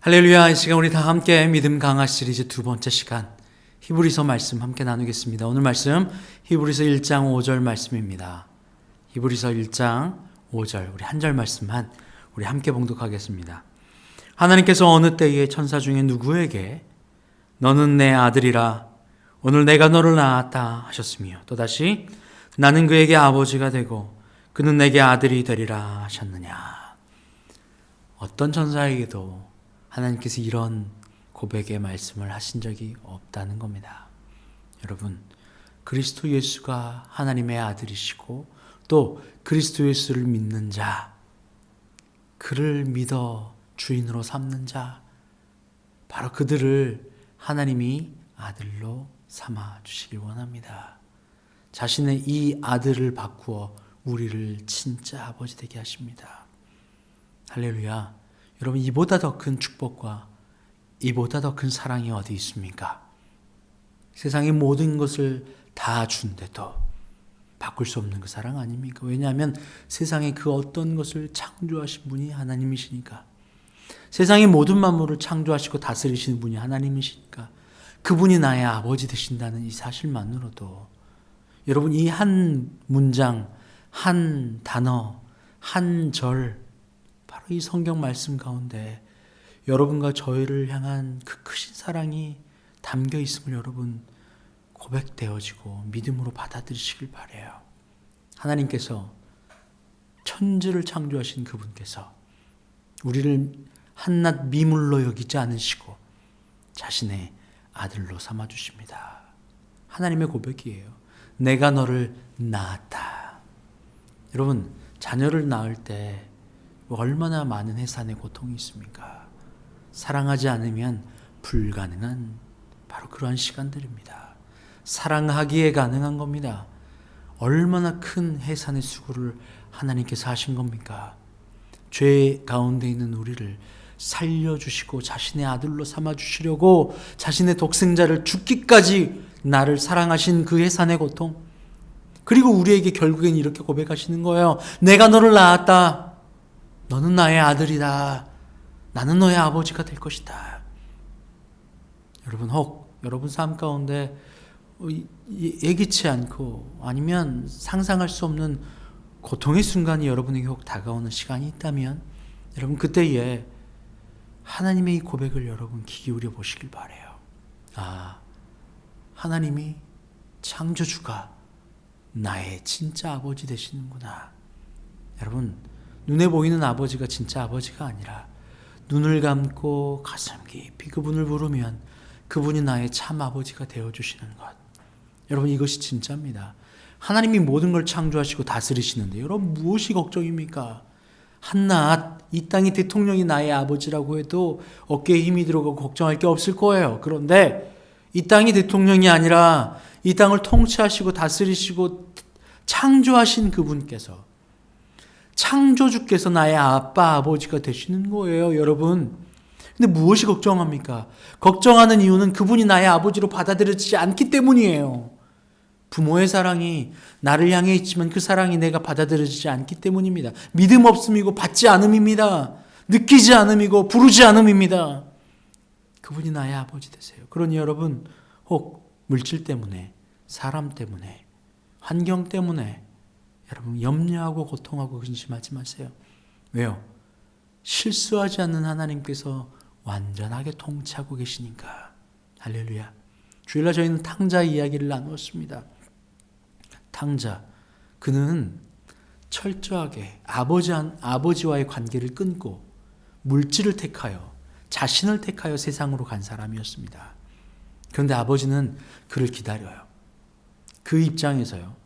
할렐루야. 이 시간 우리 다 함께 믿음 강화 시리즈 두 번째 시간 히브리서 말씀 함께 나누겠습니다. 오늘 말씀 히브리서 1장 5절 말씀입니다. 히브리서 1장 5절 우리 한 절 말씀만 우리 함께 봉독하겠습니다. 하나님께서 어느 때에 천사 중에 누구에게 너는 내 아들이라 오늘 내가 너를 낳았다 하셨으며 또다시 나는 그에게 아버지가 되고 그는 내게 아들이 되리라 하셨느냐. 어떤 천사에게도 하나님께서 이런 고백의 말씀을 하신 적이 없다는 겁니다. 여러분, 그리스도 예수가 하나님의 아들이시고 또 그리스도 예수를 믿는 자, 그를 믿어 주인으로 삼는 자, 바로 그들을 하나님이 아들로 삼아 주시길 원합니다. 자신의 이 아들을 바꾸어 우리를 진짜 아버지 되게 하십니다. 할렐루야. 여러분, 이보다 더 큰 축복과 이보다 더 큰 사랑이 어디 있습니까? 세상의 모든 것을 다 준데도 바꿀 수 없는 그 사랑 아닙니까? 왜냐하면 세상의 그 어떤 것을 창조하신 분이 하나님이시니까. 세상의 모든 만물을 창조하시고 다스리시는 분이 하나님이시니까. 그분이 나의 아버지 되신다는 이 사실만으로도 여러분, 이 한 문장, 한 단어, 한 절, 바로 이 성경 말씀 가운데 여러분과 저희를 향한 그 크신 사랑이 담겨 있음을 여러분 고백되어지고 믿음으로 받아들이시길 바라요. 하나님께서 천지를 창조하신 그분께서 우리를 한낱 미물로 여기지 않으시고 자신의 아들로 삼아주십니다. 하나님의 고백이에요. 내가 너를 낳았다. 여러분, 자녀를 낳을 때 얼마나 많은 해산의 고통이 있습니까? 사랑하지 않으면 불가능한 바로 그러한 시간들입니다. 사랑하기에 가능한 겁니다. 얼마나 큰 해산의 수고를 하나님께서 하신 겁니까? 죄 가운데 있는 우리를 살려주시고 자신의 아들로 삼아주시려고 자신의 독생자를 죽기까지 나를 사랑하신 그 해산의 고통, 그리고 우리에게 결국엔 이렇게 고백하시는 거예요. 내가 너를 낳았다. 너는 나의 아들이다. 나는 너의 아버지가 될 것이다. 여러분, 혹 여러분 삶 가운데 예기치 않고 아니면 상상할 수 없는 고통의 순간이 여러분에게 혹 다가오는 시간이 있다면 여러분, 그때에 하나님의 이 고백을 여러분 귀 기울여 보시길 바라요. 아, 하나님이 창조주가 나의 진짜 아버지 되시는구나. 여러분, 눈에 보이는 아버지가 진짜 아버지가 아니라 눈을 감고 가슴 깊이 그분을 부르면 그분이 나의 참 아버지가 되어주시는 것. 여러분, 이것이 진짜입니다. 하나님이 모든 걸 창조하시고 다스리시는데 여러분, 무엇이 걱정입니까? 한낱 이 땅의 대통령이 나의 아버지라고 해도 어깨에 힘이 들어가고 걱정할 게 없을 거예요. 그런데 이 땅이 대통령이 아니라 이 땅을 통치하시고 다스리시고 창조하신 그분께서, 창조주께서 나의 아빠, 아버지가 되시는 거예요, 여러분. 근데 무엇이 걱정합니까? 걱정하는 이유는 그분이 나의 아버지로 받아들여지지 않기 때문이에요. 부모의 사랑이 나를 향해 있지만 그 사랑이 내가 받아들여지지 않기 때문입니다. 믿음 없음이고 받지 않음입니다. 느끼지 않음이고 부르지 않음입니다. 그분이 나의 아버지 되세요. 그러니 여러분, 혹 물질 때문에, 사람 때문에, 환경 때문에 여러분 염려하고 고통하고 근심하지 마세요. 왜요? 실수하지 않는 하나님께서 완전하게 통치하고 계시니까. 할렐루야. 주일날 저희는 탕자 이야기를 나누었습니다. 탕자, 그는 철저하게 아버지와의 관계를 끊고 물질을 택하여, 자신을 택하여 세상으로 간 사람이었습니다. 그런데 아버지는 그를 기다려요. 그 입장에서요,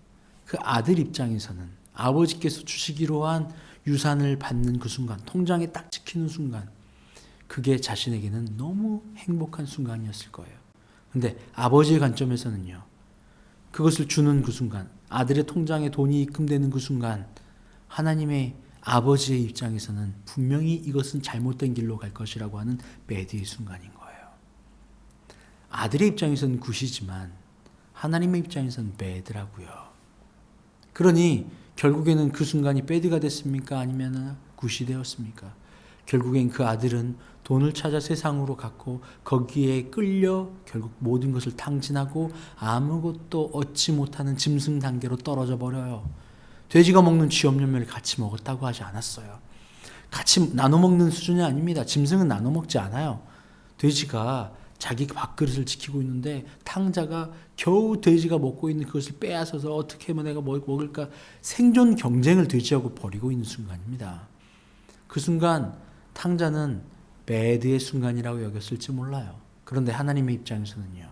그 아들 입장에서는 아버지께서 주시기로 한 유산을 받는 그 순간, 통장에 딱 찍히는 순간, 그게 자신에게는 너무 행복한 순간이었을 거예요. 근데 아버지의 관점에서는요, 그것을 주는 그 순간, 아들의 통장에 돈이 입금되는 그 순간, 하나님의 아버지의 입장에서는 분명히 이것은 잘못된 길로 갈 것이라고 하는 배드의 순간인 거예요. 아들의 입장에서는 굿이지만 하나님의 입장에서는 배드라고요. 그러니 결국에는 그 순간이 배드가 됐습니까? 아니면 굿이 되었습니까? 결국엔 그 아들은 돈을 찾아 세상으로 갔고 거기에 끌려 결국 모든 것을 탕진하고 아무것도 얻지 못하는 짐승 단계로 떨어져 버려요. 돼지가 먹는 쥐염염매를 같이 먹었다고 하지 않았어요. 같이 나눠 먹는 수준이 아닙니다. 짐승은 나눠 먹지 않아요. 돼지가 자기 밥그릇을 지키고 있는데 탕자가 겨우 돼지가 먹고 있는 그것을 빼앗아서 어떻게 하면 내가 먹을까 생존 경쟁을 돼지하고 벌이고 있는 순간입니다. 그 순간 탕자는 배드의 순간이라고 여겼을지 몰라요. 그런데 하나님의 입장에서는요.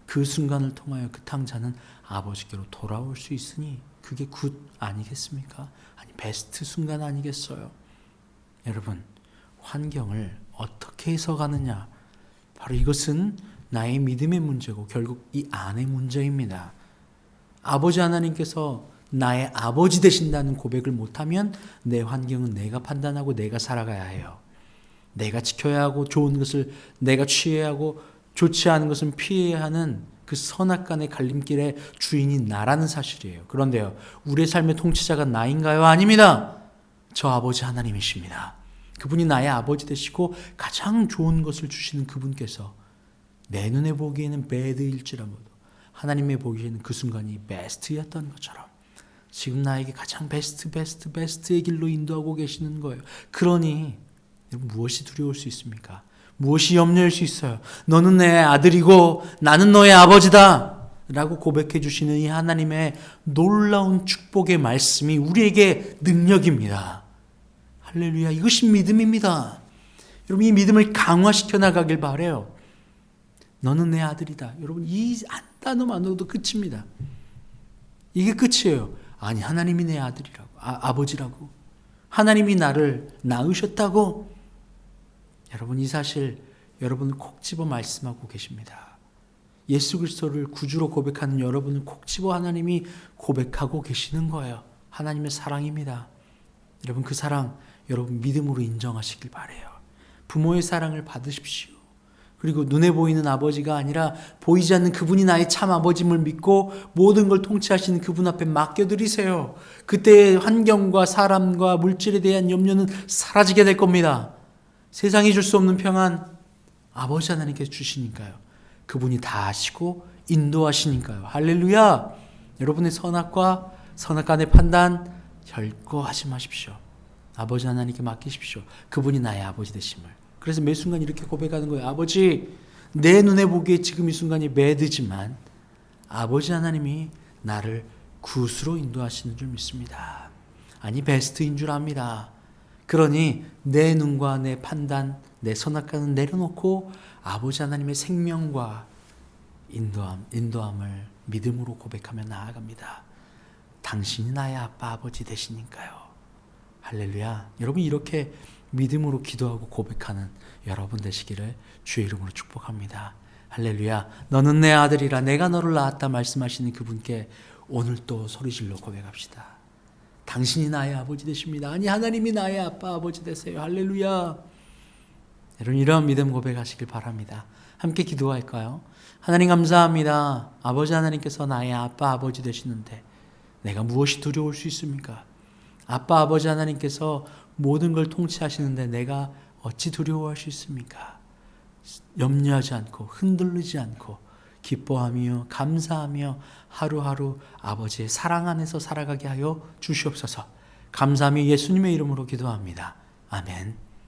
그 순간을 통하여 그 탕자는 아버지께로 돌아올 수 있으니 그게 굿 아니겠습니까? 아니 베스트 순간 아니겠어요? 여러분 환경을 어떻게 해석하느냐 바로 이것은 나의 믿음의 문제고 결국 이 안의 문제입니다. 아버지 하나님께서 나의 아버지 되신다는 고백을 못하면 내 환경은 내가 판단하고 내가 살아가야 해요. 내가 지켜야 하고 좋은 것을 내가 취해야 하고 좋지 않은 것은 피해야 하는 그 선악간의 갈림길의 주인이 나라는 사실이에요. 그런데요, 우리의 삶의 통치자가 나인가요? 아닙니다. 저 아버지 하나님이십니다. 그분이 나의 아버지 되시고 가장 좋은 것을 주시는 그분께서 내 눈에 보기에는 배드일지라도 하나님의 보기에는 그 순간이 베스트였던 것처럼 지금 나에게 가장 베스트의 길로 인도하고 계시는 거예요. 그러니 무엇이 두려울 수 있습니까? 무엇이 염려할 수 있어요? 너는 내 아들이고 나는 너의 아버지다 라고 고백해 주시는 이 하나님의 놀라운 축복의 말씀이 우리에게 능력입니다. 할렐루야. 이것이 믿음입니다. 여러분 이 믿음을 강화시켜 나가길 바라요. 너는 내 아들이다. 여러분 이 한 단어만으로도 끝입니다. 이게 끝이에요. 아니 하나님이 내 아들이라고 아버지라고 하나님이 나를 낳으셨다고 여러분 이 사실 여러분을 콕 집어 말씀하고 계십니다. 예수 그리스도를 구주로 고백하는 여러분을 콕 집어 하나님이 고백하고 계시는 거예요. 하나님의 사랑입니다. 여러분 그 사랑 여러분 믿음으로 인정하시길 바라요. 부모의 사랑을 받으십시오. 그리고 눈에 보이는 아버지가 아니라 보이지 않는 그분이 나의 참 아버짐을 믿고 모든 걸 통치하시는 그분 앞에 맡겨드리세요. 그때의 환경과 사람과 물질에 대한 염려는 사라지게 될 겁니다. 세상이 줄 수 없는 평안 아버지 하나님께서 주시니까요. 그분이 다 아시고 인도하시니까요. 할렐루야. 여러분의 선악과 선악간의 판단 결코 하지 마십시오. 아버지 하나님께 맡기십시오. 그분이 나의 아버지 되심을. 그래서 매 순간 이렇게 고백하는 거예요. 아버지, 내 눈에 보기에 지금 이 순간이 매드지만 아버지 하나님이 나를 굿으로 인도하시는 줄 믿습니다. 아니 베스트인 줄 압니다. 그러니 내 눈과 내 판단, 내 선악간은 내려놓고 아버지 하나님의 생명과 인도함을 믿음으로 고백하며 나아갑니다. 당신이 나의 아빠 아버지 되시니까요. 할렐루야. 여러분 이렇게 믿음으로 기도하고 고백하는 여러분 되시기를 주의 이름으로 축복합니다. 할렐루야. 너는 내 아들이라 내가 너를 낳았다 말씀하시는 그분께 오늘 또 소리질러 고백합시다. 당신이 나의 아버지 되십니다. 아니 하나님이 나의 아빠 아버지 되세요. 할렐루야. 여러분 이러한 믿음 고백하시길 바랍니다. 함께 기도할까요? 하나님 감사합니다. 아버지 하나님께서 나의 아빠 아버지 되시는데 내가 무엇이 두려울 수 있습니까? 아빠 아버지 하나님께서 모든 걸 통치하시는데 내가 어찌 두려워할 수 있습니까? 염려하지 않고 흔들리지 않고 기뻐하며 감사하며 하루하루 아버지의 사랑 안에서 살아가게 하여 주시옵소서. 감사하며 예수님의 이름으로 기도합니다. 아멘.